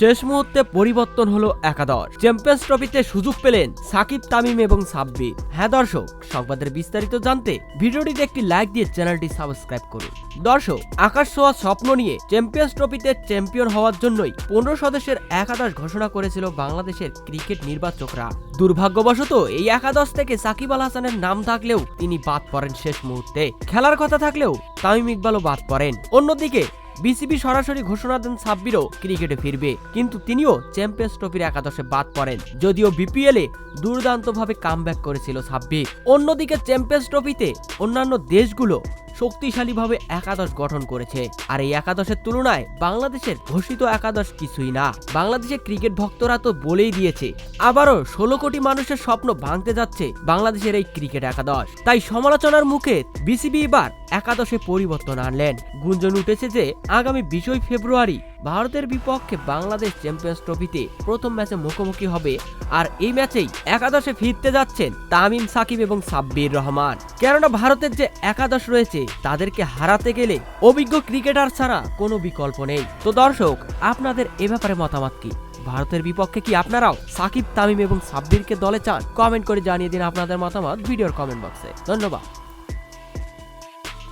শেষ মুহূর্তে পরিবর্তন হলো একাদশ। চ্যাম্পিয়ন্স ট্রফিতে সুযোগ পেলেন সাকিব, তামিম এবং সাব্বির। হ্যাঁ দর্শক, সংবাদের বিস্তারিত জানতে ভিডিওটিতে একটি লাইক দিয়ে চ্যানেলটি সাবস্ক্রাইব করুন। দর্শক, আকাশ ছোঁয়া স্বপ্ন নিয়ে চ্যাম্পিয়ন্স ট্রফিতে চ্যাম্পিয়ন হওয়ার জন্যই 15 সদস্যের একাদশ ঘোষণা করেছিল বাংলাদেশের ক্রিকেট নির্বাচকরা। দুর্ভাগ্যবশত এই একাদশ থেকে সাকিব আল হাসানের নাম থাকলেও তিনি বাদ পড়েন শেষ মুহূর্তে। খেলার কথা থাকলেও তামিম ইকবালও বাদ পড়েন। অন্যদিকে বিসিবি সরাসরি ঘোষণা দেন সাব্বিরও ক্রিকেটে ফিরবে, কিন্তু তিনিও চ্যাম্পিয়ন্স ট্রফির একাদশে বাদ পড়েন, যদিও বিপিএলে দুর্দান্তভাবে কামব্যাক করেছিল সাব্বির। অন্যদিকে চ্যাম্পিয়ন্স ট্রফিতে অন্যান্য দেশগুলো শক্তিশালীভাবে একাদশ গঠন করেছে, আর এই একাদশের তুলনায় বাংলাদেশের ঘোষিত একাদশ কিছুই না। বাংলাদেশের ক্রিকেট ভক্তরা তো বলেই দিয়েছে, আবারও 16 কোটি মানুষের স্বপ্ন ভাঙতে যাচ্ছে বাংলাদেশের এই ক্রিকেট একাদশ। তাই সমালোচনার মুখে বিসিবি এবার একাদশে পরিবর্তন আনলেন। গুঞ্জন উঠেছে যে আগামী 20 ফেব্রুয়ারি ভারতের বিপক্ষে বাংলাদেশ চ্যাম্পিয়ন্স ট্রফিতে প্রথম ম্যাচে মুখোমুখি হবে, আর এই ম্যাচেই একাদশে ফিরতে যাচ্ছেন তামিম, সাকিব এবং সাব্বির রহমান। কেননা ভারতের যে একাদশ রয়েছে তাদেরকে হারাতে গেলে অভিজ্ঞ ক্রিকেটার ছাড়া কোনো বিকল্প নেই। তো দর্শক, আপনাদের এ ব্যাপারে মতামত কি? ভারতের বিপক্ষে কি আপনারাও সাকিব, তামিম এবং সাব্বিরকে দলে চান? কমেন্ট করে জানিয়ে দিন আপনাদের মতামত ভিডিওর কমেন্ট বক্সে। ধন্যবাদ।